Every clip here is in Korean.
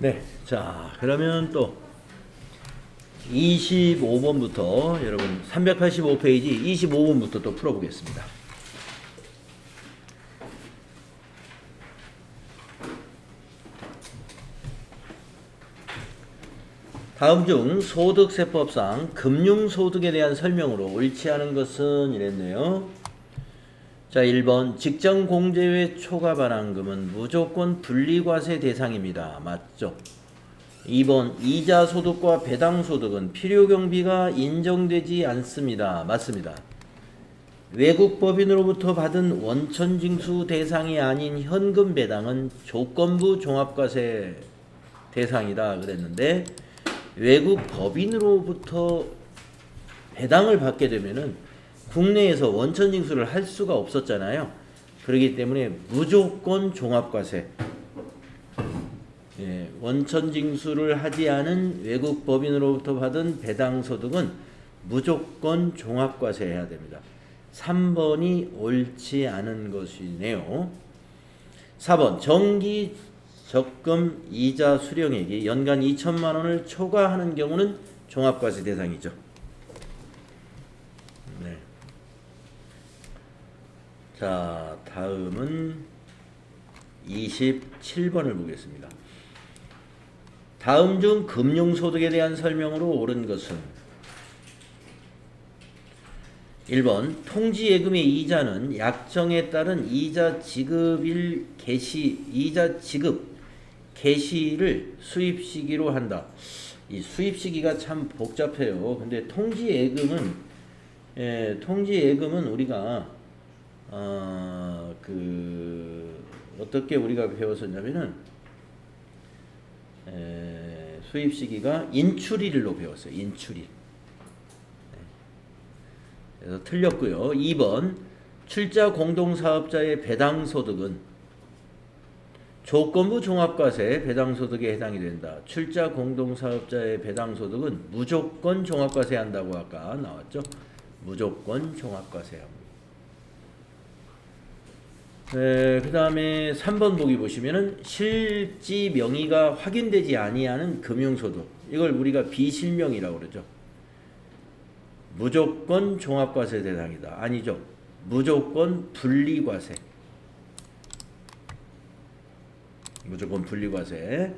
네, 자 그러면 또 25번부터 여러분 385페이지 25번부터 또 풀어보겠습니다. 다음 중 소득세법상 금융소득에 대한 설명으로 옳지 않은 것은 이랬네요. 자 1번 직장공제외 초과반환금은 무조건 분리과세 대상입니다. 맞죠? 2번 이자소득과 배당소득은 필요경비가 인정되지 않습니다. 맞습니다. 외국법인으로부터 받은 원천징수 대상이 아닌 현금 배당은 조건부 종합과세 대상이다 그랬는데 외국 법인으로부터 배당을 받게 되면은 국내에서 원천징수를 할 수가 없었잖아요. 그렇기 때문에 무조건 종합과세. 예, 원천징수를 하지 않은 외국 법인으로부터 받은 배당소득은 무조건 종합과세 해야 됩니다. 3번이 옳지 않은 것이네요. 4번 정기 적금 이자 수령액이 연간 2천만 원을 초과하는 경우는 종합과세 대상이죠. 네. 자, 다음은 27번을 보겠습니다. 다음 중 금융소득에 대한 설명으로 옳은 것은 1번 통지예금의 이자는 약정에 따른 이자 지급일 개시 이자 지급 개시를 수입 시기로 한다. 이 수입 시기가 참 복잡해요. 근데 통지예금은 우리가 어떻게 우리가 배웠었냐면은 수입 시기가 인출일로 배웠어요. 인출일. 그래서 틀렸고요. 2번 출자 공동사업자의 배당소득은 조건부 종합과세 배당소득에 해당이 된다. 출자 공동사업자의 배당소득은 무조건 종합과세 한다고 아까 나왔죠. 무조건 종합과세 합니다. 그 다음에 3번 보기 보시면은 실지 명의가 확인되지 아니하는 금융소득, 이걸 우리가 비실명이라고 그러죠. 무조건 종합과세 대상이다. 아니죠. 무조건 분리과세. 무조건 분리과세.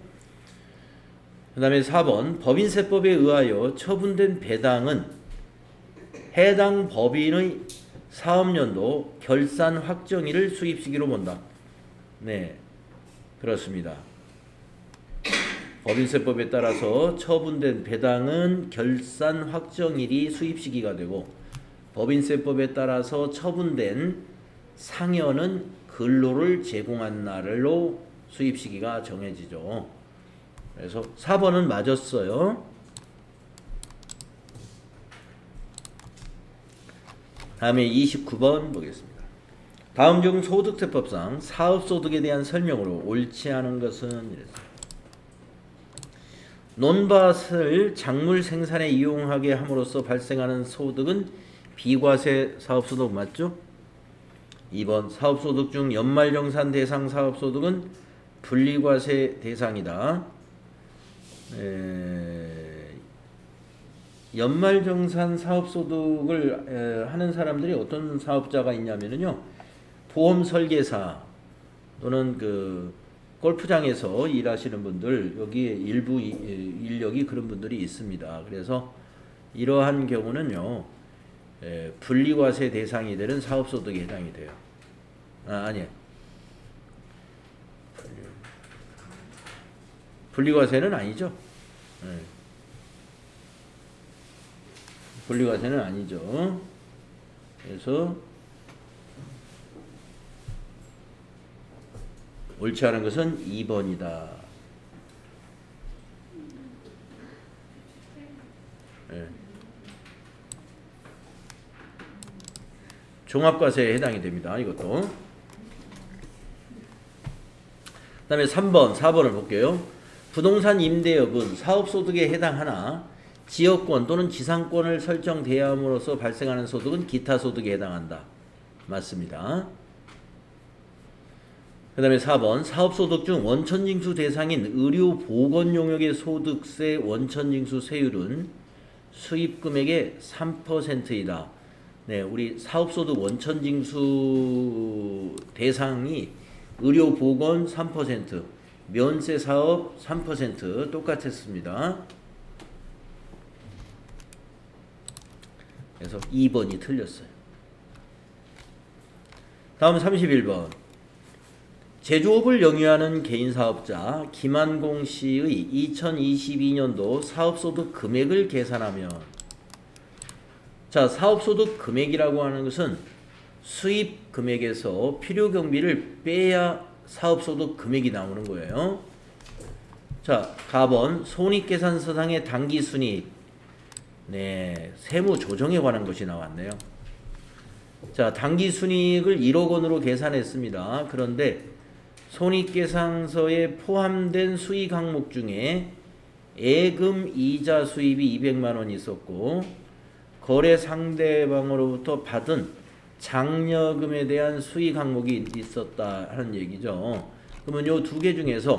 그 다음에 4번 법인세법에 의하여 처분된 배당은 해당 법인의 사업년도 결산 확정일을 수입시기로 본다. 네, 그렇습니다. 법인세법에 따라서 처분된 배당은 결산 확정일이 수입시기가 되고 법인세법에 따라서 처분된 상여는 근로를 제공한 날로 수입시기가 정해지죠. 그래서 4번은 맞았어요. 다음에 29번 보겠습니다. 다음 중 소득세법상 사업소득에 대한 설명으로 옳지 않은 것은 이랬습니다. 논밭을 작물 생산에 이용하게 함으로써 발생하는 소득은 비과세 사업소득 맞죠? 2번 사업소득 중 연말정산 대상 사업소득은 분리과세 대상이다. 연말정산 사업소득을 하는 사람들이 어떤 사업자가 있냐면요, 보험 설계사 또는 그 골프장에서 일하시는 분들, 여기에 일부 인력이 그런 분들이 있습니다. 그래서 이러한 경우는요, 분리과세 대상이 되는 사업소득에 해당이 돼요. 아니에요. 분리과세는 아니죠. 분리과세는 아니죠. 그래서 옳지 않은 것은 2번이다. 종합과세에 해당이 됩니다. 이것도. 그 다음에 3번, 4번을 볼게요. 부동산 임대업은 사업소득에 해당하나 지역권 또는 지상권을 설정 대여함으로써 발생하는 소득은 기타 소득에 해당한다. 맞습니다. 그 다음에 4번 사업소득 중 원천징수 대상인 의료보건 용역의 소득세 원천징수 세율은 수입금액의 3%이다. 네, 우리 사업소득 원천징수 대상이 의료보건 3%, 면세 사업 3% 똑같았습니다. 그래서 2번이 틀렸어요. 다음 31번. 제조업을 영위하는 개인사업자 김한공 씨의 2022년도 사업소득 금액을 계산하면, 자, 사업소득 금액이라고 하는 것은 수입 금액에서 필요경비를 빼야 사업소득 금액이 나오는 거예요. 자, 가번 손익계산서상의 당기순이익, 네, 세무조정에 관한 것이 나왔네요. 자, 당기순이익을 1억 원으로 계산했습니다. 그런데 손익계산서에 포함된 수익 항목 중에 예금 이자 수입이 200만 원이 있었고, 거래 상대방으로부터 받은 장려금에 대한 수익 항목이 있었다 하는 얘기죠. 그러면 요 두 개 중에서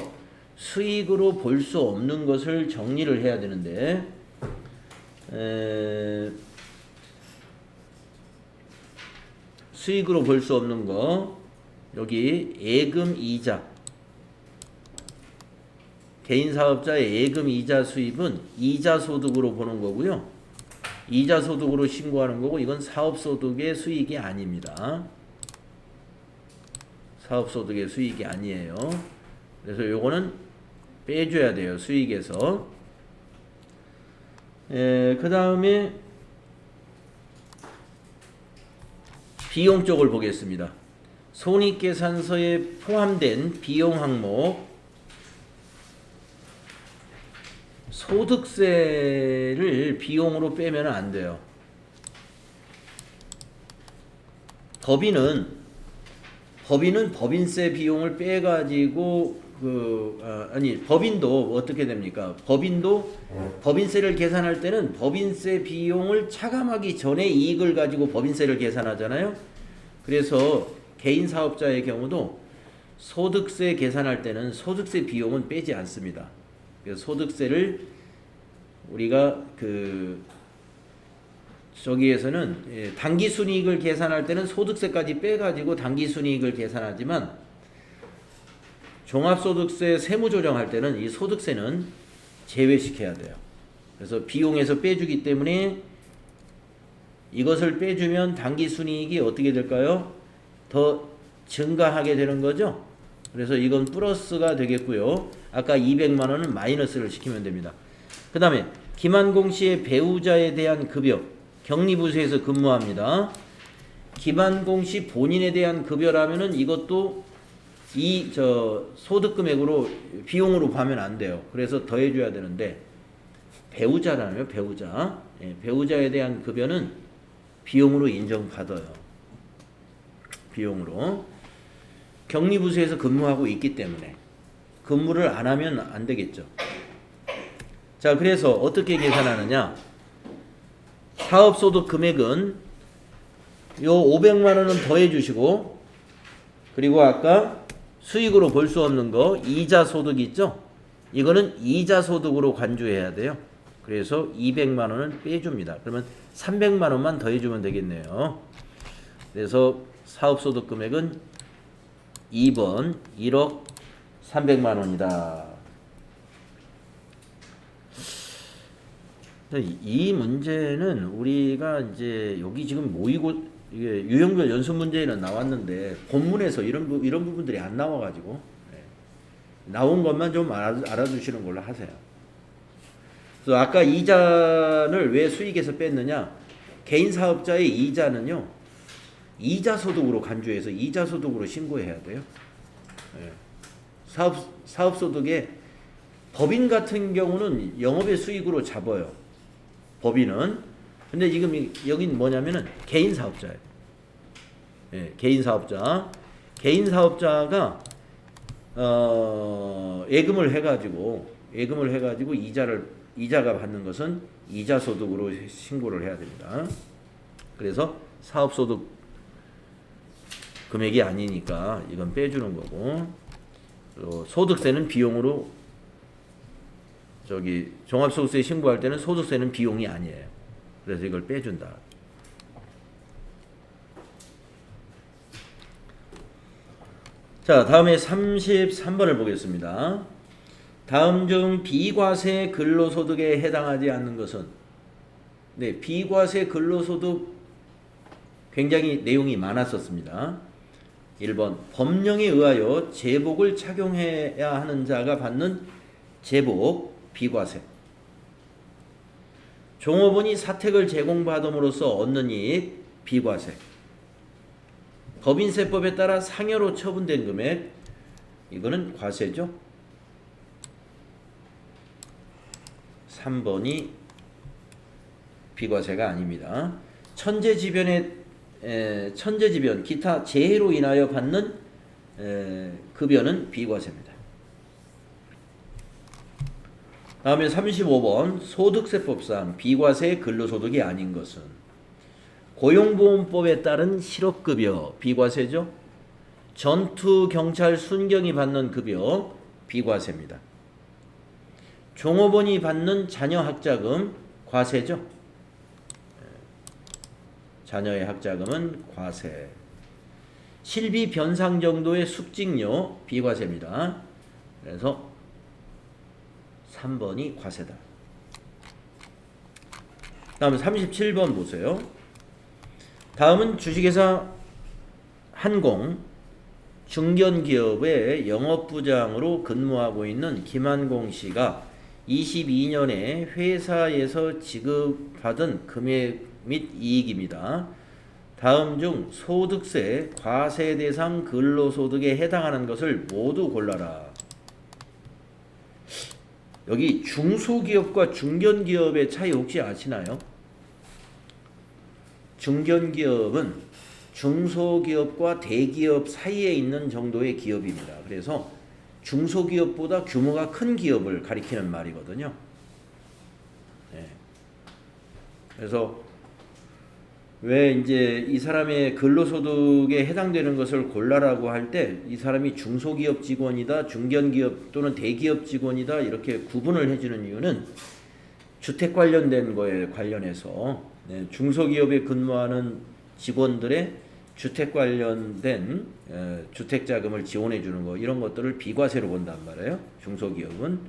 수익으로 볼 수 없는 것을 정리를 해야 되는데, 수익으로 볼 수 없는 거, 여기 예금 이자, 개인사업자의 예금 이자 수입은 이자 소득으로 보는 거고요. 이자 소득으로 신고하는 거고, 이건 사업소득의 수익이 아닙니다. 사업소득의 수익이 아니에요. 그래서 요거는 빼줘야 돼요, 수익에서. 그 다음에 비용 쪽을 보겠습니다. 손익계산서에 포함된 비용 항목, 소득세를 비용으로 빼면 안 돼요. 법인은 법인세 비용을 빼가지고 법인도 어떻게 됩니까? 법인도 법인세를 계산할 때는 법인세 비용을 차감하기 전에 이익을 가지고 법인세를 계산하잖아요. 그래서 개인 사업자의 경우도 소득세 계산할 때는 소득세 비용은 빼지 않습니다. 그래서 소득세를 우리가 저기에서는 당기순이익을 계산할 때는 소득세까지 빼가지고 당기순이익을 계산하지만, 종합소득세 세무조정할 때는 이 소득세는 제외시켜야 돼요. 그래서 비용에서 빼주기 때문에 이것을 빼주면 당기순이익이 어떻게 될까요? 더 증가하게 되는 거죠. 그래서 이건 플러스가 되겠고요. 아까 200만 원은 마이너스를 시키면 됩니다. 그 다음에 김한공 씨의 배우자에 대한 급여, 격리부서에서 근무합니다. 김한공 씨 본인에 대한 급여라면은 이것도 소득금액으로 비용으로 보면 안 돼요. 그래서 더해줘야 되는데, 배우자라며 배우자, 배우자에 대한 급여는 비용으로 인정받아요. 비용으로. 격리부서에서 근무하고 있기 때문에 근무를 안 하면 안 되겠죠. 자, 그래서 어떻게 계산하느냐? 사업소득 금액은 요 500만 원은 더해 주시고, 그리고 아까 수익으로 볼 수 없는 거 이자 소득 있죠? 이거는 이자 소득으로 간주해야 돼요. 그래서 200만 원은 빼줍니다. 그러면 300만 원만 더해 주면 되겠네요. 그래서 사업소득 금액은 2번 1억 300만 원이다. 이 문제는 우리가 이제 여기 지금 모의고 이게 유형별 연습 문제에는 나왔는데 본문에서 이런 부분들이 안 나와가지고 나온 것만 좀 알아두시는 걸로 하세요. 그래서 아까 이자를 왜 수익에서 뺐느냐? 개인 사업자의 이자는요, 이자 소득으로 간주해서 이자 소득으로 신고해야 돼요. 사업 소득에 법인 같은 경우는 영업의 수익으로 잡아요. 법인은. 근데 지금 여긴 뭐냐면은 개인 사업자예요. 개인 사업자. 개인 사업자가 예금을 해가지고 이자가 받는 것은 이자 소득으로 신고를 해야 됩니다. 그래서 사업 소득 금액이 아니니까 이건 빼주는 거고, 소득세는 비용으로 종합소득세 신고할 때는 소득세는 비용이 아니에요. 그래서 이걸 빼준다. 자, 다음에 33번을 보겠습니다. 다음 중 비과세 근로소득에 해당하지 않는 것은, 네, 비과세 근로소득 굉장히 내용이 많았었습니다. 1번 법령에 의하여 제복을 착용해야 하는 자가 받는 제복 비과세. 종업원이 사택을 제공받음으로써 얻는 이익 비과세. 법인세법에 따라 상여로 처분된 금액, 이거는 과세죠. 3번이 비과세가 아닙니다. 천재지변 기타 재해로 인하여 받는 급여는 비과세입니다. 다음에 35번 소득세법상 비과세 근로소득이 아닌 것은 고용보험법에 따른 실업급여 비과세죠. 전투, 경찰, 순경이 받는 급여 비과세입니다. 종업원이 받는 자녀 학자금 과세죠. 자녀의 학자금은 과세. 실비 변상 정도의 숙직료 비과세입니다. 그래서 3번이 과세다. 다음 37번 보세요. 다음은 주식회사 한공 중견기업의 영업부장으로 근무하고 있는 김한공 씨가 22년에 회사에서 지급받은 금액 및 이익입니다. 다음 중 소득세 과세 대상 근로소득에 해당하는 것을 모두 골라라. 여기 중소기업과 중견기업의 차이 혹시 아시나요? 중견기업은 중소기업과 대기업 사이에 있는 정도의 기업입니다. 그래서 중소기업보다 규모가 큰 기업을 가리키는 말이거든요. 네. 그래서 왜 이제 이 사람의 근로소득에 해당되는 것을 골라라고 할 때 이 사람이 중소기업 직원이다, 중견기업 또는 대기업 직원이다 이렇게 구분을 해주는 이유는 주택 관련된 거에 관련해서 중소기업에 근무하는 직원들의 주택 관련된 주택자금을 지원해 주는 거 이런 것들을 비과세로 본단 말이에요. 중소기업은.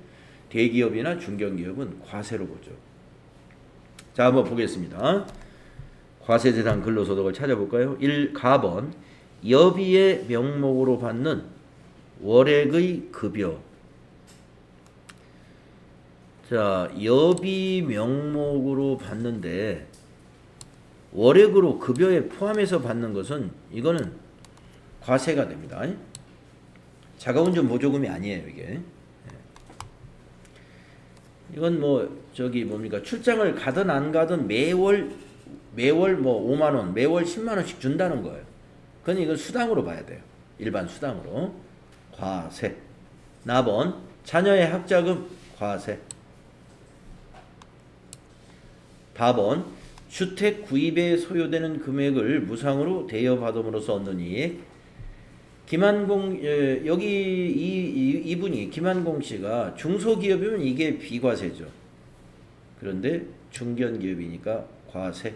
대기업이나 중견기업은 과세로 보죠. 자, 한번 보겠습니다. 과세 대상 근로소득을 찾아볼까요? 1가번 여비의 명목으로 받는 월액의 급여. 자, 여비 명목으로 받는데 월액으로 급여에 포함해서 받는 것은 이거는 과세가 됩니다. 자가운전 보조금이 아니에요, 이게. 이건 뭡니까? 출장을 가든 안 가든 매월 5만 원, 매월 10만 원씩 준다는 거예요. 그건 이건 수당으로 봐야 돼요. 일반 수당으로. 과세. 나번 자녀의 학자금 과세. 다번 주택 구입에 소요되는 금액을 무상으로 대여받음으로써 얻는 이익. 김한공 여기 이분이 김한공 씨가 중소기업이면 이게 비과세죠. 그런데 중견기업이니까 과세.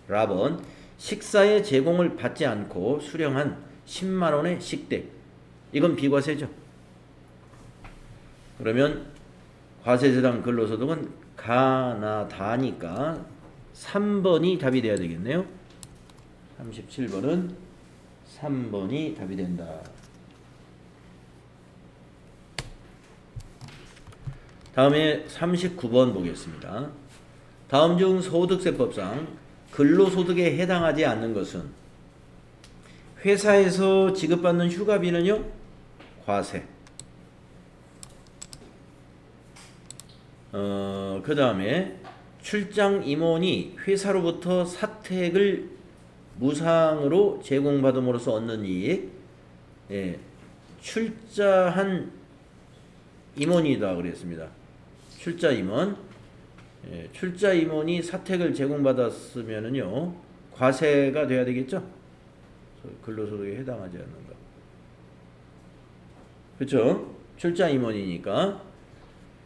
라번 식사의 제공을 받지 않고 수령한 10만 원의 식대. 이건 비과세죠. 그러면 과세 대상 근로소득은 가나다니까 3번이 답이 돼야 되겠네요. 37번은 3번이 답이 된다. 다음에 39번 보겠습니다. 다음 중 소득세법상 근로소득에 해당하지 않는 것은 회사에서 지급받는 휴가비는요? 과세. 그 다음에 출장 임원이 회사로부터 사택을 무상으로 제공받음으로써 얻는 이익. 예, 출자한 임원이다 그랬습니다. 출자 임원. 예, 출자 임원이 사택을 제공받았으면은요 과세가 돼야 되겠죠. 근로소득에 해당하지 않는가. 그렇죠? 출자 임원이니까.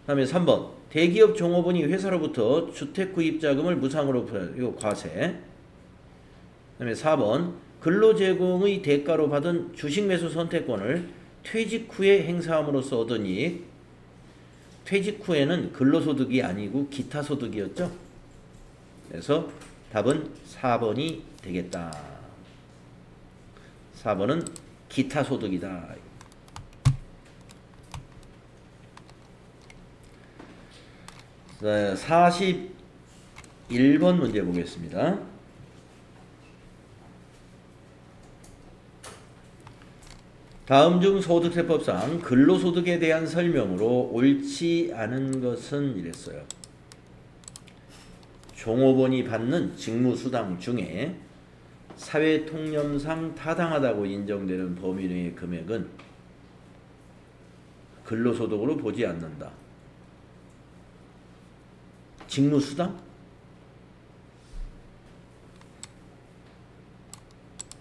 다음에 3번. 대기업 종업원이 회사로부터 주택 구입 자금을 무상으로 이거 과세. 그다음에 4번. 근로 제공의 대가로 받은 주식 매수 선택권을 퇴직 후에 행사함으로써 얻은 이익. 퇴직 후에는 근로소득이 아니고 기타 소득이었죠. 그래서 답은 4번이 되겠다. 4번은 기타 소득이다. 자, 41번 문제 보겠습니다. 다음 중 소득세법상 근로소득에 대한 설명으로 옳지 않은 것은 이랬어요. 종업원이 받는 직무수당 중에 사회통념상 타당하다고 인정되는 범위 내의 금액은 근로소득으로 보지 않는다. 직무수당?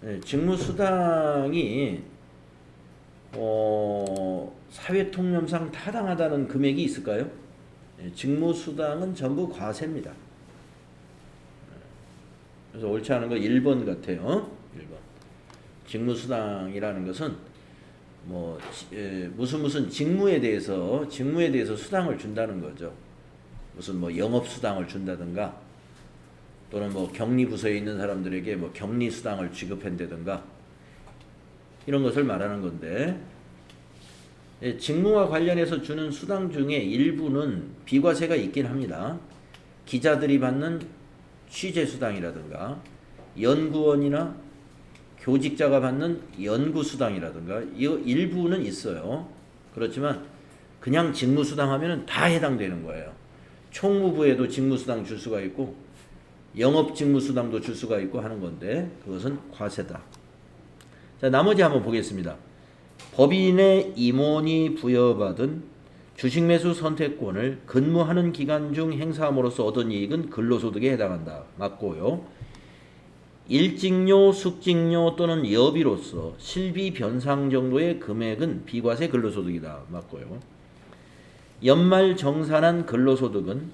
네, 직무수당이 사회통념상 타당하다는 금액이 있을까요? 네, 직무수당은 전부 과세입니다. 그래서 옳지 않은 거 1번 같아요. 1번. 직무수당이라는 것은 뭐 무슨 직무에 대해서 수당을 준다는 거죠. 무슨 뭐 영업수당을 준다든가 또는 뭐 격리부서에 있는 사람들에게 뭐 격리수당을 지급한다든가 이런 것을 말하는 건데, 직무와 관련해서 주는 수당 중에 일부는 비과세가 있긴 합니다. 기자들이 받는 취재수당이라든가 연구원이나 교직자가 받는 연구수당이라든가 이 일부는 있어요. 그렇지만 그냥 직무수당 하면은 다 해당되는 거예요. 총무부에도 직무수당 줄 수가 있고 영업직무수당도 줄 수가 있고 하는 건데 그것은 과세다. 자, 나머지 한번 보겠습니다. 법인의 임원이 부여받은 주식매수 선택권을 근무하는 기간 중 행사함으로써 얻은 이익은 근로소득에 해당한다. 맞고요. 일직료, 숙직료 또는 여비로서 실비 변상 정도의 금액은 비과세 근로소득이다. 맞고요. 연말 정산한 근로소득은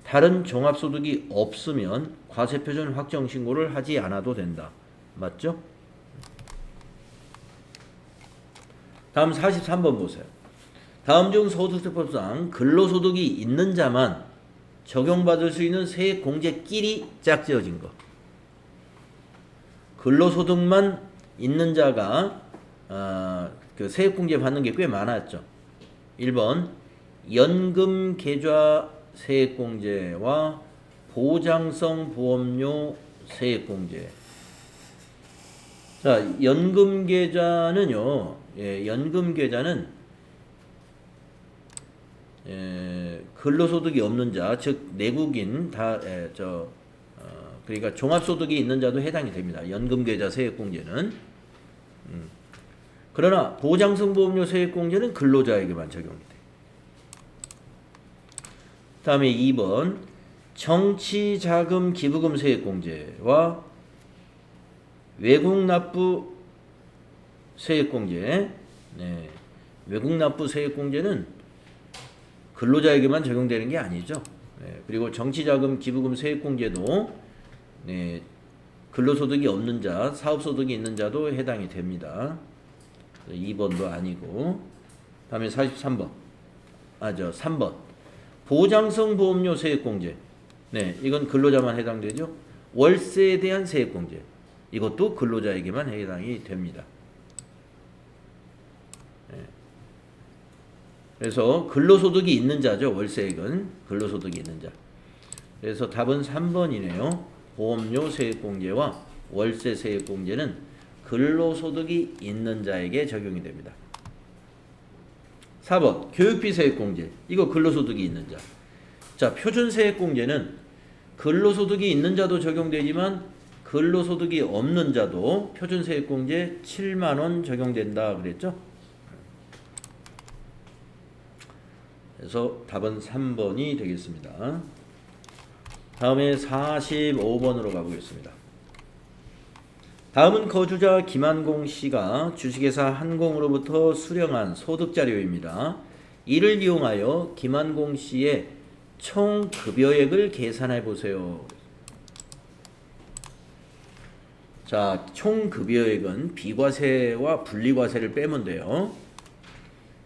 다른 종합소득이 없으면 과세표준 확정신고를 하지 않아도 된다. 맞죠? 다음 43번 보세요. 다음 중 소득세법상 근로소득이 있는 자만 적용받을 수 있는 세액공제끼리 짝지어진 거. 근로소득만 있는 자가 그 세액공제 받는 게 꽤 많았죠. 1번 연금계좌 세액공제와 보장성 보험료 세액공제. 자, 연금계좌는요. 연금계좌는 근로소득이 없는 자, 즉 내국인 그러니까 종합소득이 있는 자도 해당이 됩니다. 연금계좌 세액공제는. 그러나 보장성 보험료 세액공제는 근로자에게만 적용이 돼요. 다음에 2번 정치자금 기부금 세액공제와 외국납부 세액공제. 네. 외국납부 세액공제는 근로자에게만 적용되는 게 아니죠. 네. 그리고 정치자금 기부금 세액공제도 네. 근로소득이 없는 자, 사업소득이 있는 자도 해당이 됩니다. 2번도 아니고. 다음에 43번. 3번. 보장성 보험료 세액공제. 네, 이건 근로자만 해당되죠. 월세에 대한 세액공제. 이것도 근로자에게만 해당이 됩니다. 네. 그래서 근로소득이 있는 자죠. 월세액은 근로소득이 있는 자. 그래서 답은 3번이네요. 보험료 세액공제와 월세 세액공제는 근로소득이 있는 자에게 적용이 됩니다. 4번 교육비 세액공제. 이거 근로소득이 있는 자. 자, 표준세액공제는 근로소득이 있는 자도 적용되지만 근로소득이 없는 자도 표준세액공제 7만원 적용된다 그랬죠? 그래서 답은 3번이 되겠습니다. 다음에 45번으로 가보겠습니다. 다음은 거주자 김한공 씨가 주식회사 한공으로부터 수령한 소득 자료입니다. 이를 이용하여 김한공 씨의 총 급여액을 계산해 보세요. 자, 총 급여액은 비과세와 분리과세를 빼면 돼요.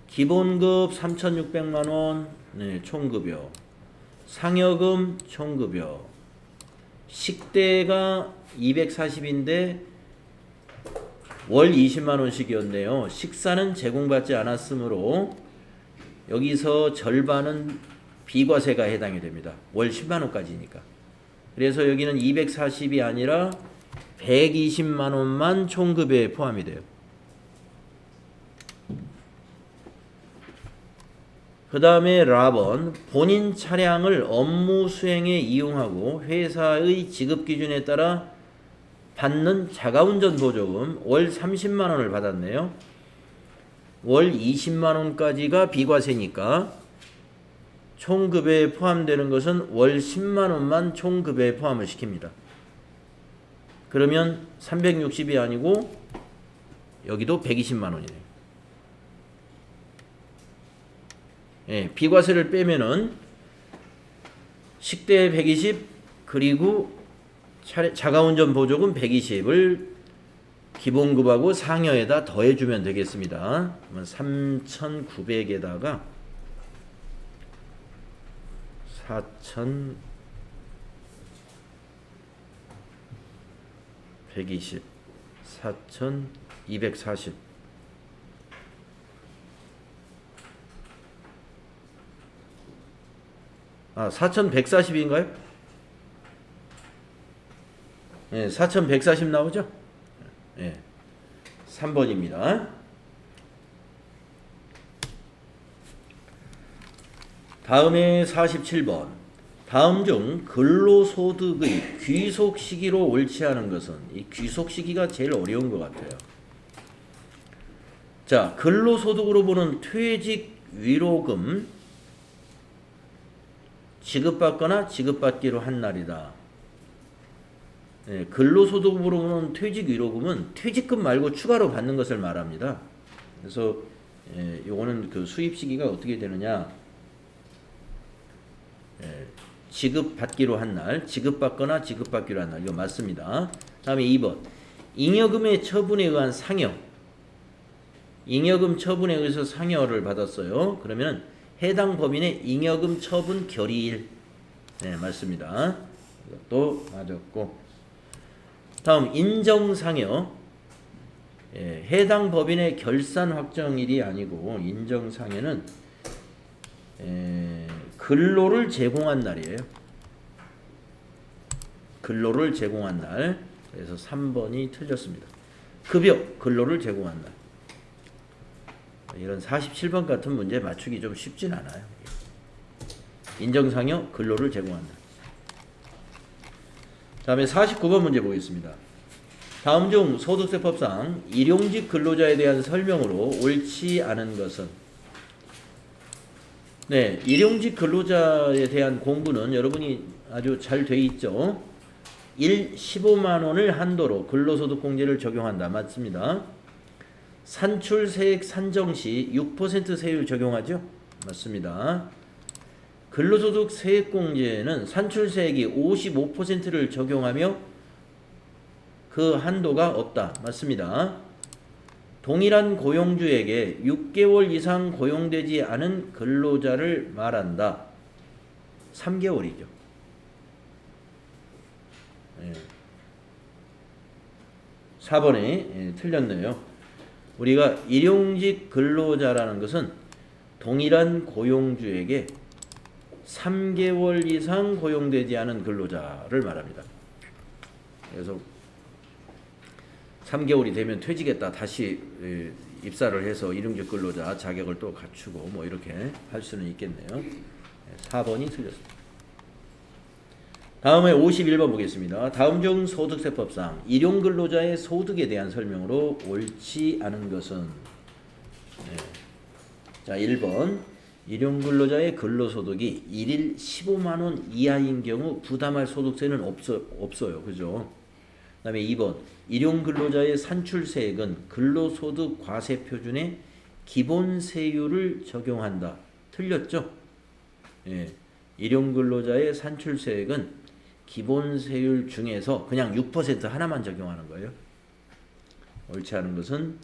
기본급 3,600만 원, 네, 총급여. 상여금 총급여. 식대가 240인데 월 20만 원씩이었네요. 식사는 제공받지 않았으므로 여기서 절반은 비과세가 해당이 됩니다. 월 10만 원까지니까. 그래서 여기는 240이 아니라 120만 원만 총급여에 포함이 돼요. 그 다음에 라번, 본인 차량을 업무 수행에 이용하고 회사의 지급 기준에 따라 받는 자가운전 보조금 월 30만 원을 받았네요. 월 20만 원까지가 비과세니까 총급여에 포함되는 것은 월 10만 원만 총급여에 포함을 시킵니다. 그러면 360이 아니고 여기도 120만 원이네요. 예, 비과세를 빼면은 식대 120 그리고 자가운전 보조금 120을 기본급하고 상여에다 더해주면 되겠습니다. 3,900에다가 4,120 4,240 4,140인가요? 네, 4,140 나오죠? 네, 3번입니다. 다음에 47번. 다음 중 근로소득의 귀속 시기로 옳지 않은 것은, 이 귀속 시기가 제일 어려운 것 같아요. 자, 근로소득으로 보는 퇴직 위로금 지급받거나 지급받기로 한 날이다. 네, 근로소득으로 보는 퇴직 위로금은 퇴직금 말고 추가로 받는 것을 말합니다. 그래서 요거는 그 수입 시기가 어떻게 되느냐? 지급받기로 한 날, 지급받거나 지급받기로 한 날, 이거 맞습니다. 다음에 2번. 잉여금의 처분에 의한 상여. 잉여금 처분에 의해서 상여를 받았어요. 그러면 해당 법인의 잉여금 처분 결의일. 네, 맞습니다. 이것도 맞았고. 다음 인정상여. 해당 법인의 결산 확정일이 아니고 인정상여는 근로를 제공한 날이에요. 근로를 제공한 날. 그래서 3번이 틀렸습니다. 급여, 근로를 제공한 날. 이런 47번 같은 문제 맞추기 좀 쉽진 않아요. 인정상여, 근로를 제공한 날. 다음에 49번 문제 보겠습니다. 다음 중 소득세법상 일용직 근로자에 대한 설명으로 옳지 않은 것은? 네, 일용직 근로자에 대한 공부는 여러분이 아주 잘 돼 있죠. 15만 원을 한도로 근로소득공제를 적용한다. 맞습니다. 산출세액 산정 시 6% 세율 적용하죠? 맞습니다. 근로소득 세액공제는 산출세액이 55%를 적용하며 그 한도가 없다. 맞습니다. 동일한 고용주에게 6개월 이상 고용되지 않은 근로자를 말한다. 3개월이죠. 네. 4번이 틀렸네요. 우리가 일용직 근로자라는 것은 동일한 고용주에게 3개월 이상 고용되지 않은 근로자를 말합니다. 그래서 3개월이 되면 퇴직했다 다시 입사를 해서 일용직 근로자 자격을 또 갖추고 뭐 이렇게 할 수는 있겠네요. 4번이 틀렸습니다. 다음에 51번 보겠습니다. 다음 중 소득세법상 일용근로자의 소득에 대한 설명으로 옳지 않은 것은? 네. 자, 1번. 일용근로자의 근로소득이 1일 15만 원 이하인 경우 부담할 소득세는 없어요. 그죠? 그다음에 2번 일용근로자의 산출세액은 근로소득 과세표준의 기본세율을 적용한다. 틀렸죠? 예. 일용근로자의 산출세액은 기본세율 중에서 그냥 6% 하나만 적용하는 거예요. 옳지 않은 것은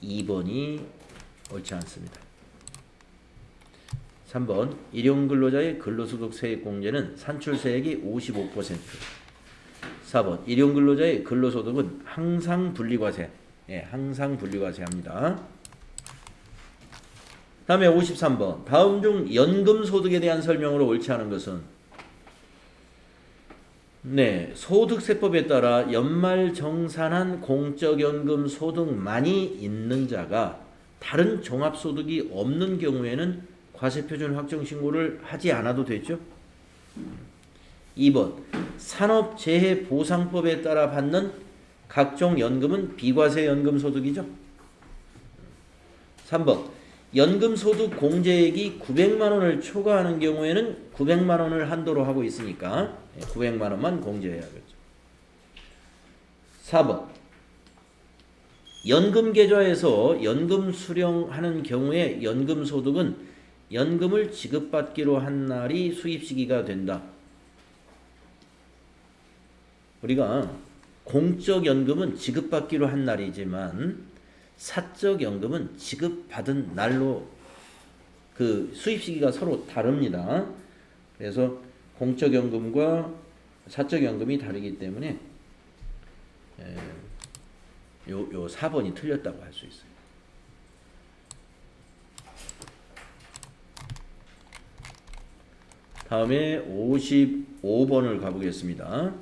2번이 옳지 않습니다. 3번 일용근로자의 근로소득세액공제는 산출세액이 55%. 4번 일용근로자의 근로소득은 항상 분리과세. 예, 항상 분리과세합니다. 다음에 53번 다음 중 연금소득에 대한 설명으로 옳지 않은 것은 네, 소득세법에 따라 연말정산한 공적연금 소득만이 있는 자가 다른 종합소득이 없는 경우에는 과세표준 확정신고를 하지 않아도 되죠. 2번 산업재해보상법에 따라 받는 각종 연금은 비과세 연금소득이죠. 3번 연금소득 공제액이 900만원을 초과하는 경우에는 900만원을 한도로 하고 있으니까 900만원만 공제해야겠죠. 4번 연금계좌에서 연금 수령하는 경우에 연금소득은 연금을 지급받기로 한 날이 수입시기가 된다. 우리가 공적연금은 지급받기로 한 날이지만 사적연금은 지급받은 날로 그 수입시기가 서로 다릅니다. 그래서 공적연금과 사적연금이 다르기 때문에 요 4번이 틀렸다고 할 수 있어요. 다음에 55번을 가보겠습니다.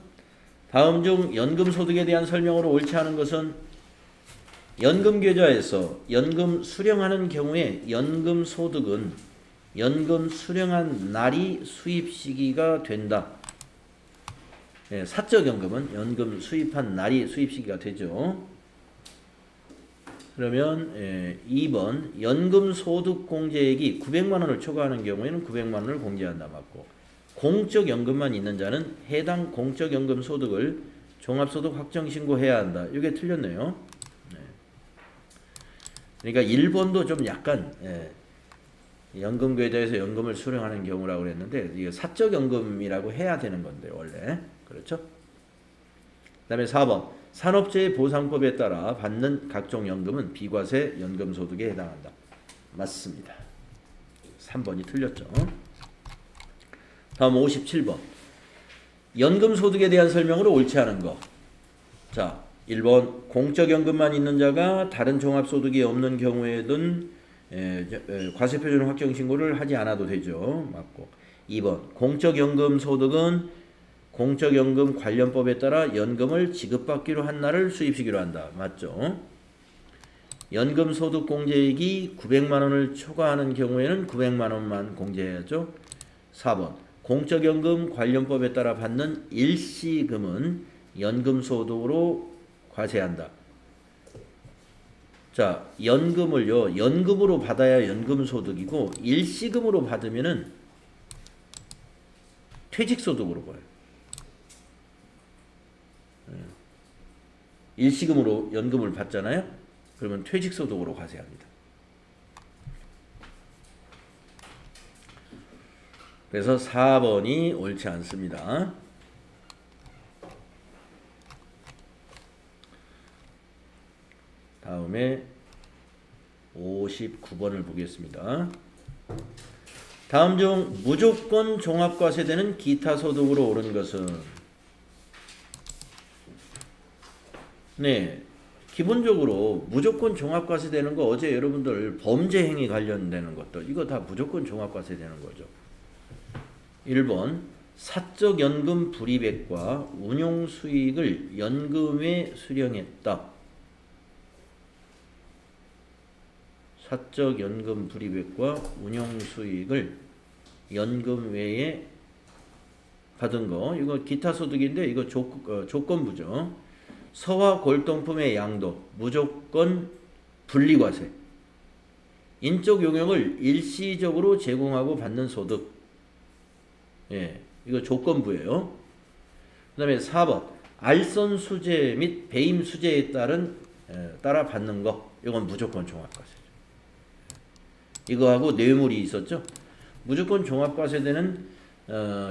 다음 중 연금소득에 대한 설명으로 옳지 않은 것은 연금계좌에서 연금 수령하는 경우에 연금소득은 연금 수령한 날이 수입시기가 된다. 예, 사적연금은 연금 수입한 날이 수입시기가 되죠. 그러면 2번 연금소득공제액이 900만원을 초과하는 경우에는 900만원을 공제한다. 맞고 공적연금만 있는 자는 해당 공적연금 소득을 종합소득 확정신고해야 한다. 이게 틀렸네요. 그러니까 1번도 좀 약간 연금계좌에서 연금을 수령하는 경우라고 그랬는데 이게 사적연금이라고 해야 되는 건데 원래 그렇죠? 그 다음에 4번 산업재해보상법에 따라 받는 각종 연금은 비과세 연금소득에 해당한다. 맞습니다. 3번이 틀렸죠. 다음 57번 연금소득에 대한 설명으로 옳지 않은 거. 자 1번 공적연금만 있는 자가 다른 종합소득이 없는 경우에는 과세표준 확정신고를 하지 않아도 되죠. 맞고 2번 공적연금 소득은 공적연금 관련법에 따라 연금을 지급받기로 한 날을 수입시기로 한다. 맞죠? 연금소득 공제액이 900만원을 초과하는 경우에는 900만원만 공제해야죠. 4번 공적연금 관련법에 따라 받는 일시금은 연금소득으로 과세한다. 자, 연금을요, 연금으로 받아야 연금소득이고 일시금으로 받으면은 퇴직소득으로 봐요. 일시금으로 연금을 받잖아요. 그러면 퇴직소득으로 과세합니다. 그래서 4번이 옳지 않습니다. 다음에 59번을 보겠습니다. 다음 중 무조건 종합과세되는 기타 소득으로 옳은 것은 네, 기본적으로 무조건 종합과세되는 거 어제 여러분들 범죄 행위 관련되는 것도 이거 다 무조건 종합과세되는 거죠. 1번 사적연금 불이백과 운용수익을 연금에 수령했다. 사적연금 불이백과 운용수익을 연금 외에 받은 거 이거 기타소득인데 이거 조건부죠. 서화 골동품의 양도 무조건 분리과세 인적 용역을 일시적으로 제공하고 받는 소득 예, 이거 조건부예요. 그 다음에 4번 알선 수재 및 배임 수재에 따라 받는 거, 이건 무조건 종합과세죠. 이거하고 뇌물이 있었죠. 무조건 종합과세되는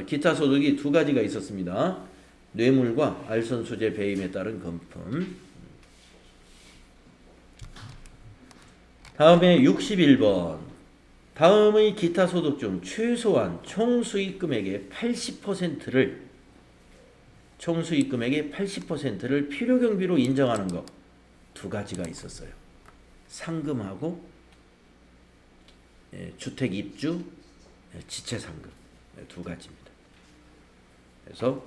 기타 소득이 두 가지가 있었습니다. 뇌물과 알선 수재 배임에 따른 금품. 다음에 61번. 다음의 기타 소득 중 최소한 총수익 금액의 80%를 필요 경비로 인정하는 거 두 가지가 있었어요. 상금하고 주택 입주 지체 상금 두 가지입니다. 그래서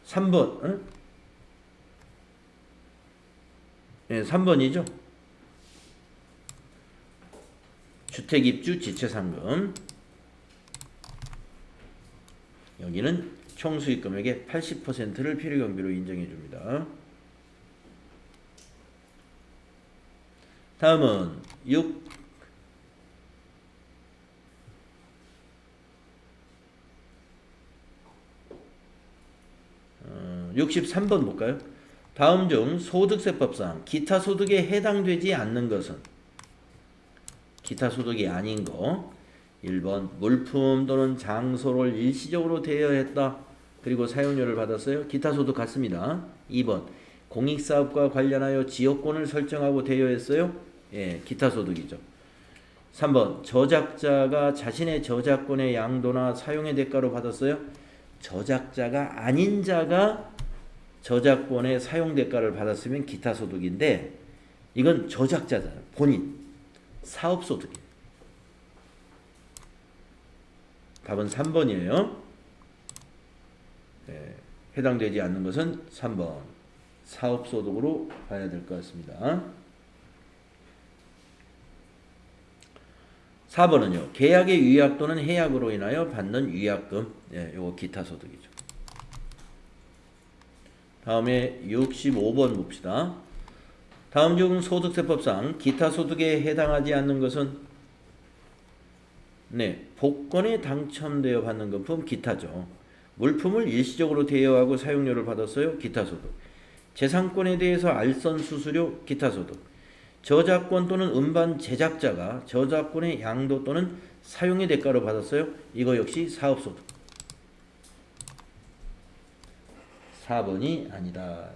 3번 3번이죠. 주택 입주 지체 상금. 여기는 총수익 금액의 80%를 필요 경비로 인정해 줍니다. 다음은 63번 볼까요? 다음 중 소득세법상 기타 소득에 해당되지 않는 것은 기타 소득이 아닌 거. 1번 물품 또는 장소를 일시적으로 대여했다. 그리고 사용료를 받았어요. 기타 소득 같습니다. 2번 공익사업과 관련하여 지역권을 설정하고 대여했어요. 예, 기타 소득이죠. 3번 저작자가 자신의 저작권의 양도나 사용의 대가로 받았어요. 저작자가 아닌 자가 저작권의 사용 대가를 받았으면 기타 소득인데 이건 저작자잖아요. 본인 사업 소득이에요. 답은 3번이에요. 네, 해당되지 않는 것은 3번 사업 소득으로 봐야 될 것 같습니다. 4번은요. 계약의 위약 또는 해약으로 인하여 받는 위약금. 예, 요거 기타 소득이죠. 다음에 65번 봅시다. 다음 중 소득세법상 기타 소득에 해당하지 않는 것은 복권에 당첨되어 받는 금품 기타죠. 물품을 일시적으로 대여하고 사용료를 받았어요. 기타 소득. 재산권에 대해서 알선 수수료 기타 소득. 저작권 또는 음반 제작자가 저작권의 양도 또는 사용의 대가로 받았어요. 이거 역시 사업소득. 4번이 아니다.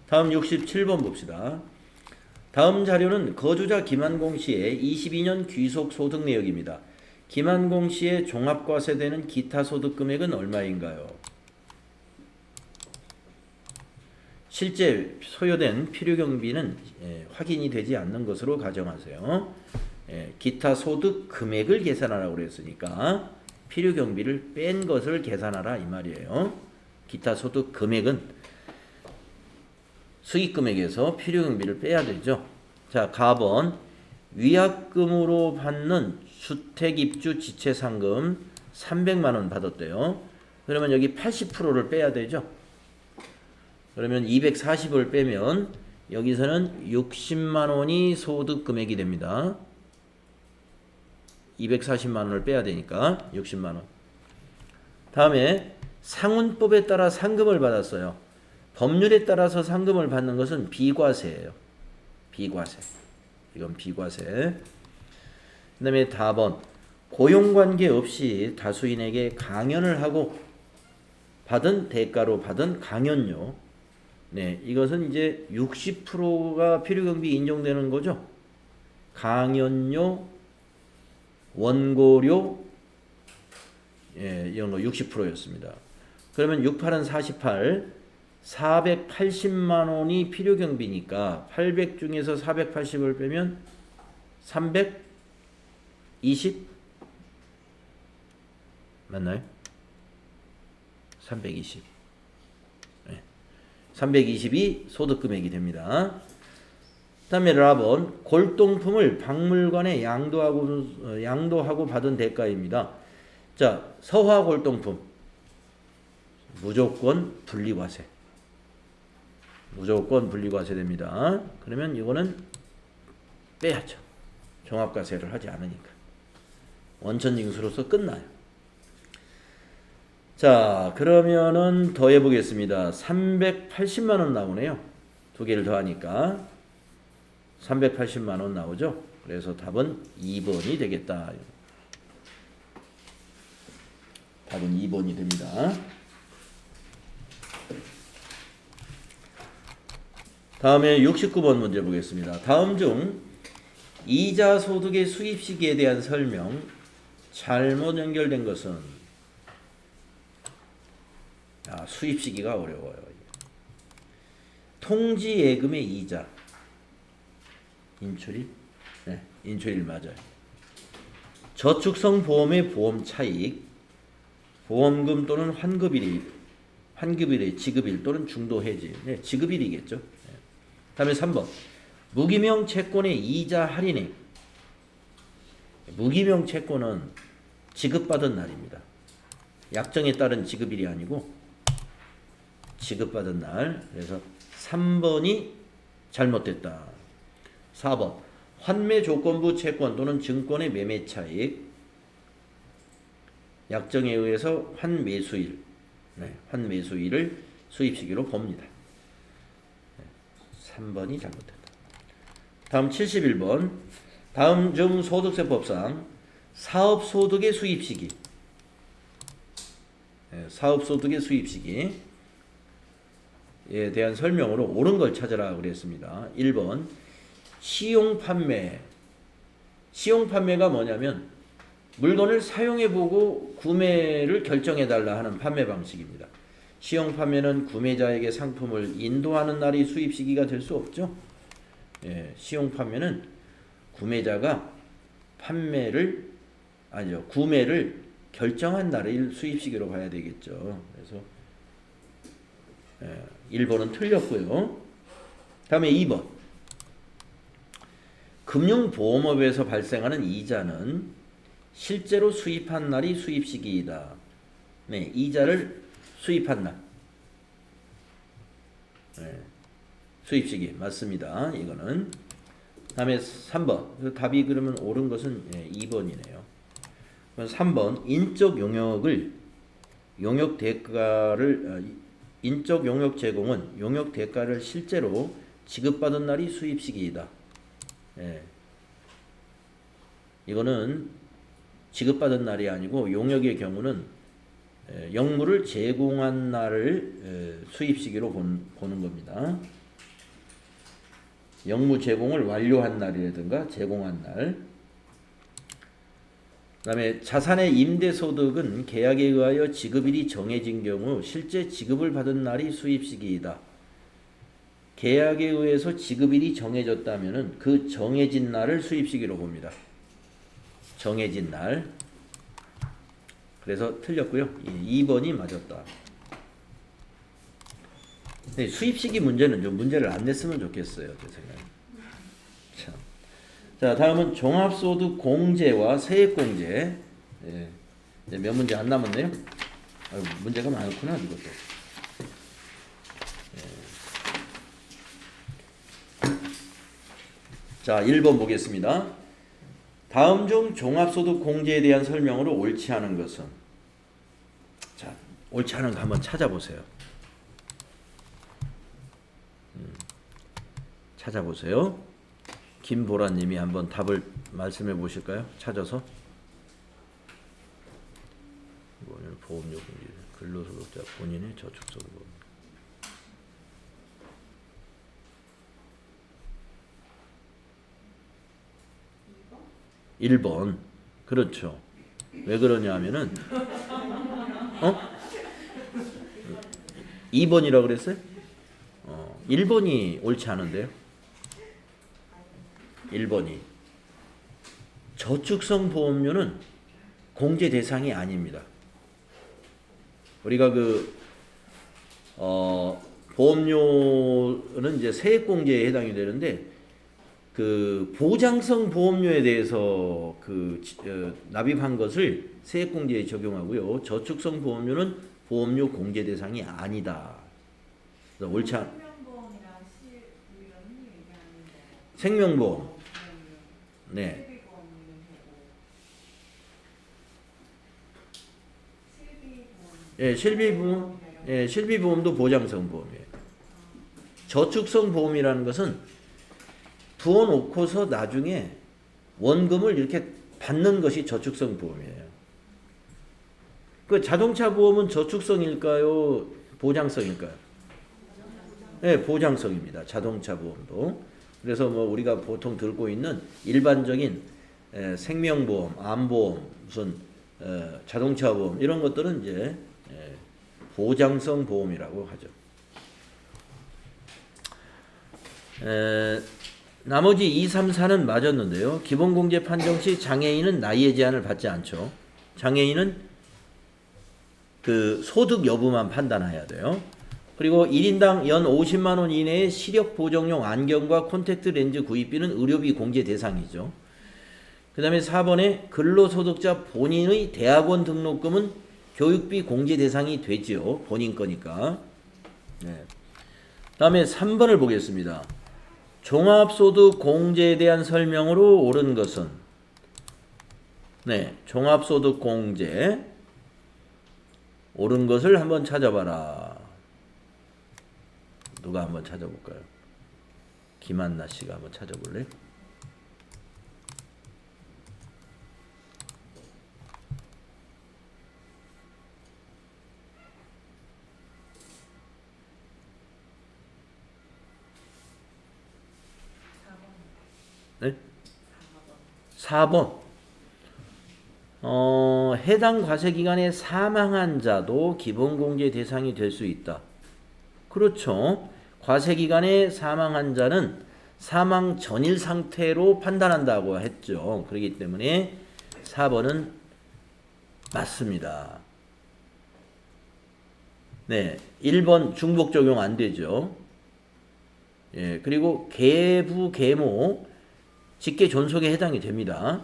다음 67번 봅시다. 다음 자료는 거주자 김한공 씨의 22년 귀속 소득 내역입니다. 김한공 씨의 종합과세되는 기타 소득 금액은 얼마인가요? 실제 소요된 필요경비는 확인이 되지 않는 것으로 가정하세요. 기타 소득 금액을 계산하라고 그랬으니까 필요경비를 뺀 것을 계산하라 이 말이에요. 기타 소득 금액은 수익금액에서 필요경비를 빼야 되죠. 자, 가번 위약금으로 받는 주택입주 지체상금 300만원 받았대요. 그러면 여기 80%를 빼야 되죠. 그러면 240을 빼면 여기서는 60만원이 소득금액이 됩니다. 240만원을 빼야 되니까 60만원. 다음에 상훈법에 따라 상금을 받았어요. 법률에 따라서 상금을 받는 것은 비과세예요. 비과세. 이건 비과세. 그 다음에 다번 고용관계 없이 다수인에게 강연을 하고 받은 대가로 받은 강연료. 네, 이것은 이제 60%가 필요경비 인정되는 거죠. 강연료, 원고료, 이런 거 60%였습니다. 그러면 68은 48, 480만원이 필요경비니까 800 중에서 480을 빼면 320 맞나요? 320. 320이 소득금액이 됩니다. 그 다음에 라번 골동품을 박물관에 양도하고 받은 대가입니다. 자, 서화 골동품 무조건 분리과세. 무조건 분리과세 됩니다. 그러면 이거는 빼야죠. 종합과세를 하지 않으니까. 원천징수로서 끝나요. 자, 그러면은 더해 보겠습니다. 380만 원 나오네요. 두 개를 더하니까 380만 원 나오죠. 그래서 답은 2번이 되겠다. 답은 2번이 됩니다. 다음에 69번 문제 보겠습니다. 다음 중 이자 소득의 수입 시기에 대한 설명 잘못 연결된 것은 수입 시기가 어려워요. 통지 예금의 이자 인출입? 네, 인출입 맞아요. 저축성 보험의 보험 차익, 보험금 또는 환급일의 지급일 또는 중도 해지. 네, 지급일이겠죠. 네. 다음에 3번. 무기명 채권의 이자 할인액. 무기명 채권은 지급받은 날입니다. 약정에 따른 지급일이 아니고 지급받은 날. 그래서 3번이 잘못됐다. 4번. 환매 조건부 채권 또는 증권의 매매 차익. 약정에 의해서 환매수일. 네, 환매수일을 수입시기로 봅니다. 네, 3번이 잘못됐다. 다음 71번. 다음 중 소득세법상 사업소득의 수입시기. 네, 사업소득의 수입시기. 에 대한 설명으로 옳은 걸 찾으라 그랬습니다. 1번 시용판매. 시용판매가 뭐냐면 물건을 사용해보고 구매를 결정해달라 하는 판매 방식입니다. 시용판매는 구매자에게 상품을 인도하는 날이 수입시기가 될 수 없죠. 예, 시용판매는 구매자가 구매를 결정한 날을 수입시기로 봐야 되겠죠. 그래서 1번은 틀렸고요. 다음에 2번. 금융보험업에서 발생하는 이자는 실제로 수입한 날이 수입시기이다. 네, 이자를 수입한 날. 네, 수입시기 맞습니다. 이거는. 다음에 3번. 답이 그러면 옳은 것은 2번이네요. 3번. 인적 용역 제공은 용역 대가를 실제로 지급받은 날이 수입시기이다. 예. 이거는 지급받은 날이 아니고 용역의 경우는 영무를 제공한 날을 수입시기로 보는 겁니다. 영무 제공을 완료한 날이라든가 제공한 날. 그 다음에 자산의 임대소득은 계약에 의하여 지급일이 정해진 경우 실제 지급을 받은 날이 수입시기이다. 계약에 의해서 지급일이 정해졌다면 그 정해진 날을 수입시기로 봅니다. 정해진 날. 그래서 틀렸고요. 2번이 맞았다. 네, 수입시기 문제는 좀 문제를 안 냈으면 좋겠어요. 제 생각에. 참. 자, 다음은 종합소득 공제와 세액공제. 예, 이제 몇 문제 안 남았네요. 아유, 문제가 많구나 이것도. 예. 자, 1번 보겠습니다. 다음 중 종합소득 공제에 대한 설명으로 옳지 않은 것은? 자, 옳지 않은 거 한번 찾아보세요. 찾아보세요. 김보라님이 한번 답을 말씀해 보실까요? 찾아서. 이거는 보험료 공제, 근로소득자 본인의 저축소득. 1번. 그렇죠. 왜 그러냐면은 2번이라고 그랬어요? 1번이 옳지 않은데요. 1번이 저축성 보험료는 공제 대상이 아닙니다. 우리가 보험료는 이제 세액 공제에 해당이 되는데 그 보장성 보험료에 대해서 납입한 것을 세액 공제에 적용하고요. 저축성 보험료는 보험료 공제 대상이 아니다. 그래서 옳지 않. 생명보험. 네. 예, 실비보험, 예, 실비보험도 보장성 보험이에요. 저축성 보험이라는 것은 부어놓고서 나중에 원금을 이렇게 받는 것이 저축성 보험이에요. 그 자동차 보험은 저축성일까요? 보장성일까요? 네, 보장성입니다. 자동차 보험도. 그래서 뭐 우리가 보통 들고 있는 일반적인 생명보험, 암보험, 무슨 자동차 보험 이런 것들은 이제 보장성 보험이라고 하죠. 나머지 2, 3, 4는 맞았는데요. 기본공제 판정 시 장애인은 나이의 제한을 받지 않죠. 장애인은 그 소득 여부만 판단해야 돼요. 그리고 1인당 연 50만 원 이내의 시력 보정용 안경과 콘택트 렌즈 구입비는 의료비 공제 대상이죠. 그 다음에 4번에 근로소득자 본인의 대학원 등록금은 교육비 공제 대상이 되지요. 본인 거니까. 네. 다음에 3번을 보겠습니다. 종합소득 공제에 대한 설명으로 옳은 것은 네, 종합소득 공제 옳은 것을 한번 찾아봐라. 누가 한번 찾아볼까요? 김한나 씨가 한번 찾아볼래? 네? 4번. 해당 과세기간에 사망한 자도 기본공제 대상이 될 수 있다. 그렇죠. 과세기간에 사망한 자는 사망 전일 상태로 판단한다고 했죠. 그렇기 때문에 4번은 맞습니다. 네, 1번 중복 적용 안 되죠. 예, 그리고 계부, 계모, 직계 존속에 해당이 됩니다.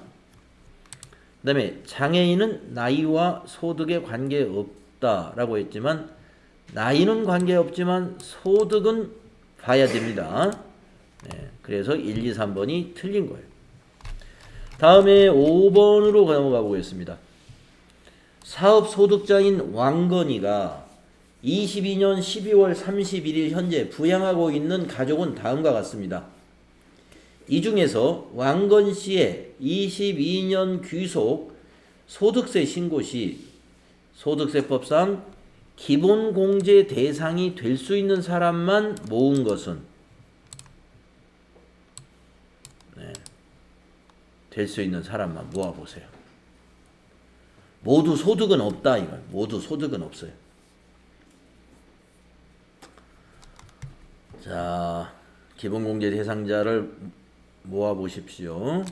그 다음에 장애인은 나이와 소득에 관계없다라고 했지만 나이는 관계없지만 소득은 봐야 됩니다. 네, 그래서 1, 2, 3번이 틀린 거예요. 다음에 5번으로 넘어가 보겠습니다. 사업소득자인 왕건이가 22년 12월 31일 현재 부양하고 있는 가족은 다음과 같습니다. 이 중에서 왕건 씨의 22년 귀속 소득세 신고 시 소득세법상 기본공제 대상이 될 수 있는 사람만 모은 것은 네, 될 수 있는 사람만 모아보세요. 모두 소득은 없다 이걸. 모두 소득은 없어요. 자, 기본공제 대상자를 모아보십시오.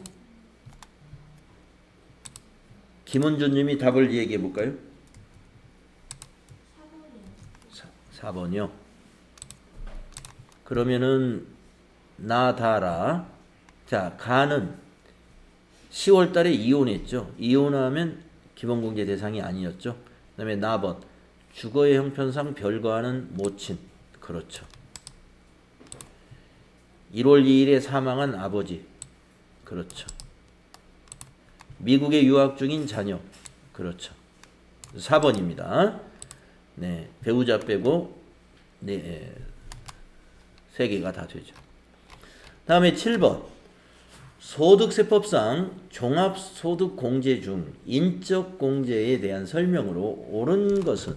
김은준 님이 답을 얘기해 볼까요? 4번이요. 그러면은 나다라. 자, 가는 10월 달에 이혼했죠. 이혼하면 기본공제 대상이 아니었죠. 그 다음에 나번 주거의 형편상 별거하는 모친. 그렇죠. 1월 2일에 사망한 아버지. 그렇죠. 미국에 유학 중인 자녀. 그렇죠. 4번입니다. 네, 배우자 빼고 네, 3개가 다 되죠. 다음에 7번. 소득세법상 종합소득공제 중 인적공제에 대한 설명으로 옳은 것은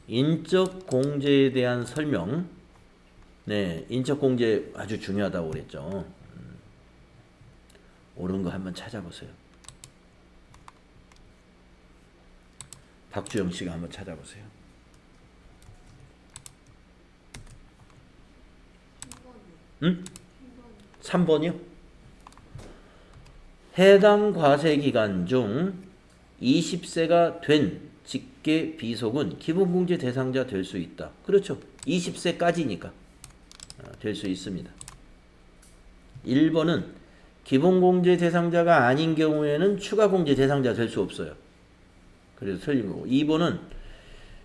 인적공제에 대한 설명. 네, 인적공제 아주 중요하다고 그랬죠. 옳은 거 한번 찾아보세요. 박주영 씨가 한번 찾아보세요. 3번이요? 해당 과세기간 중 20세가 된 직계 비속은 기본공제 대상자 될 수 있다. 그렇죠. 20세까지니까 될 수 있습니다. 1번은 기본공제 대상자가 아닌 경우에는 추가공제 대상자 될 수 없어요. 그래서 틀린 거고. 2번은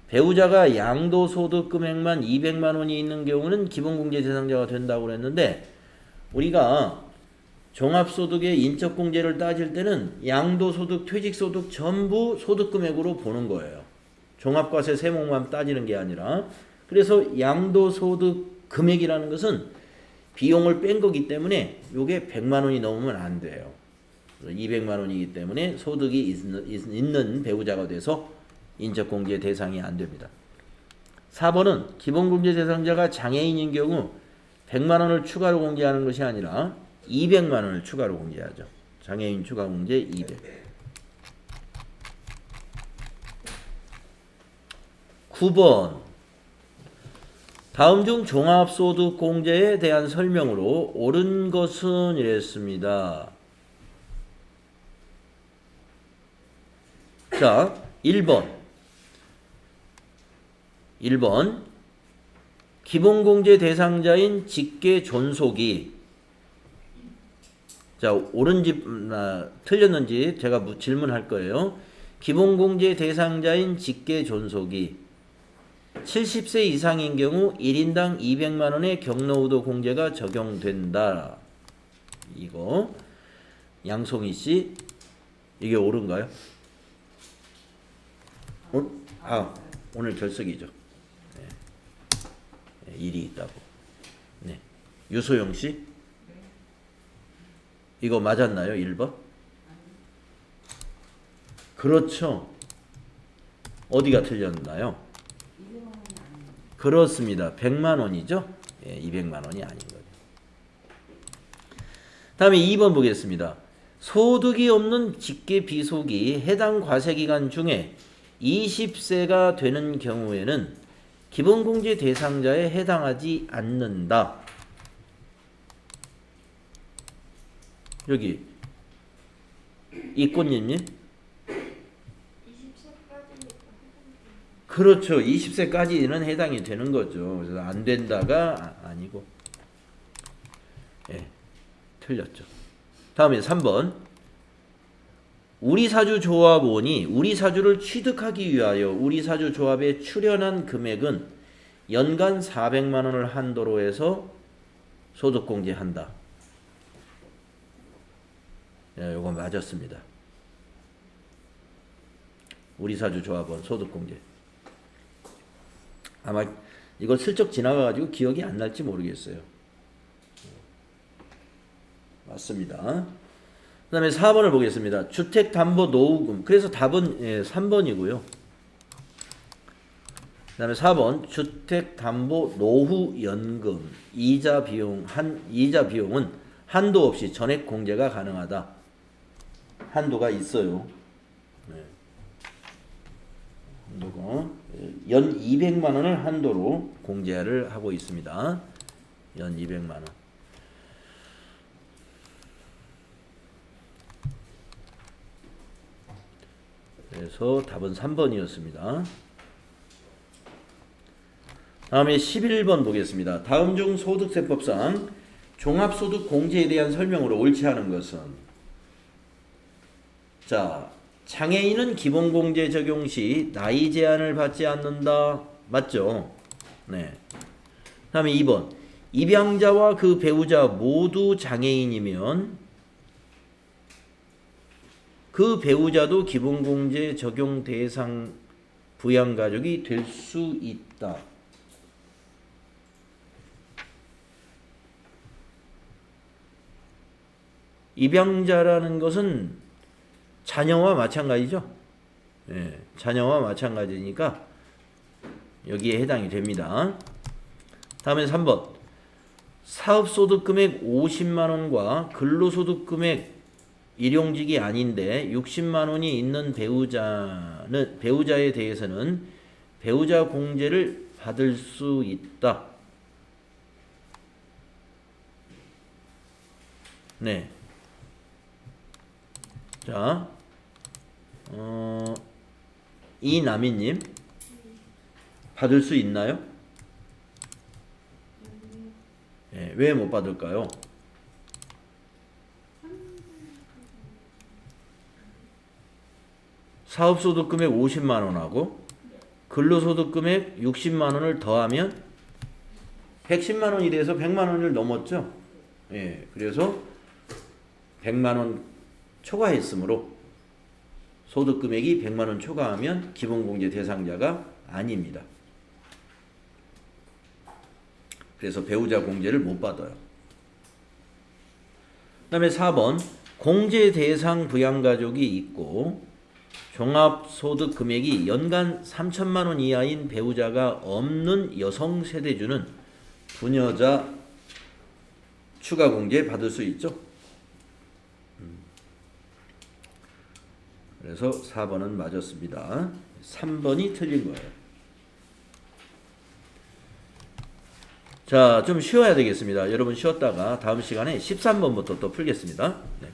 배우자가 양도소득 금액만 200만 원이 있는 경우는 기본공제 대상자가 된다고 그랬는데 우리가 종합소득의 인적공제를 따질 때는 양도소득, 퇴직소득 전부 소득금액으로 보는 거예요. 종합과세 세목만 따지는 게 아니라. 그래서 양도소득 금액이라는 것은 비용을 뺀 거기 때문에 요게 100만 원이 넘으면 안 돼요. 200만 원이기 때문에 소득이 있는 배우자가 돼서 인적공제 대상이 안 됩니다. 4번은 기본공제 대상자가 장애인인 경우 100만 원을 추가로 공제하는 것이 아니라 200만 원을 추가로 공제하죠. 장애인 추가 공제 200. 9번 다음 중 종합소득공제에 대한 설명으로 옳은 것은 이랬습니다. 자, 1번 기본공제 대상자인 직계 존속이 자 옳은지 틀렸는지 제가 질문할 거예요. 기본공제 대상자인 직계 존속이 70세 이상인 경우 1인당 200만 원의 경로우도 공제가 적용된다. 이거 양송이 씨 이게 옳은가요? 오늘 결석이죠. 네. 일이 있다고. 네. 유소영 씨 이거 맞았나요? 1번? 그렇죠. 어디가 틀렸나요? 그렇습니다. 100만 원이죠? 예, 200만 원이 아닌 거죠. 다음에 2번 보겠습니다. 소득이 없는 직계 비속이 해당 과세기간 중에 20세가 되는 경우에는 기본공제 대상자에 해당하지 않는다. 여기 이꽃님님 그렇죠. 20세까지는 해당이 되는 거죠. 그래서 안 된다가 아니고 예, 틀렸죠. 다음에 3번 우리사주조합원이 우리사주를 취득하기 위하여 우리사주조합에 출연한 금액은 연간 400만 원을 한도로 해서 소득공제한다. 예, 요건 맞았습니다. 우리사주조합원 소득공제. 아마 이거 슬쩍 지나가가지고 기억이 안 날지 모르겠어요. 맞습니다. 그 다음에 4번을 보겠습니다. 주택담보노후금. 그래서 답은 3번이고요. 그 다음에 4번 주택담보노후연금 이자 비용은 한도 없이 전액 공제가 가능하다. 한도가 있어요. 네. 한도가 연 200만 원을 한도로 공제를 하고 있습니다. 연 200만 원. 그래서 답은 3번이었습니다. 다음에 11번 보겠습니다. 다음 중 소득세법상 종합소득 공제에 대한 설명으로 옳지 않은 것은 자 장애인은 기본공제 적용 시 나이 제한을 받지 않는다. 맞죠? 네. 다음에 2번 입양자와 그 배우자 모두 장애인이면 그 배우자도 기본공제 적용 대상 부양가족이 될 수 있다. 입양자라는 것은 자녀와 마찬가지죠. 예, 자녀와 마찬가지니까 여기에 해당이 됩니다. 다음에 3번 사업소득금액 50만 원과 근로소득금액 일용직이 아닌데 60만 원이 있는 배우자에 대해서는 배우자 공제를 받을 수 있다. 네. 자, 이남희님 받을 수 있나요? 네, 왜 못 받을까요? 사업소득금액 50만 원하고 근로소득금액 60만 원을 더하면 110만 원이 돼서 100만 원을 넘었죠. 예, 그래서 100만 원 초과했으므로 소득 금액이 100만 원 초과하면 기본공제 대상자가 아닙니다. 그래서 배우자 공제를 못 받아요. 그 다음에 4번 공제 대상 부양가족이 있고 종합소득 금액이 연간 3천만 원 이하인 배우자가 없는 여성 세대주는 부녀자 추가 공제 받을 수 있죠. 그래서 4번은 맞았습니다. 3번이 틀린 거예요. 자, 좀 쉬어야 되겠습니다. 여러분 쉬었다가 다음 시간에 13번부터 또 풀겠습니다. 네.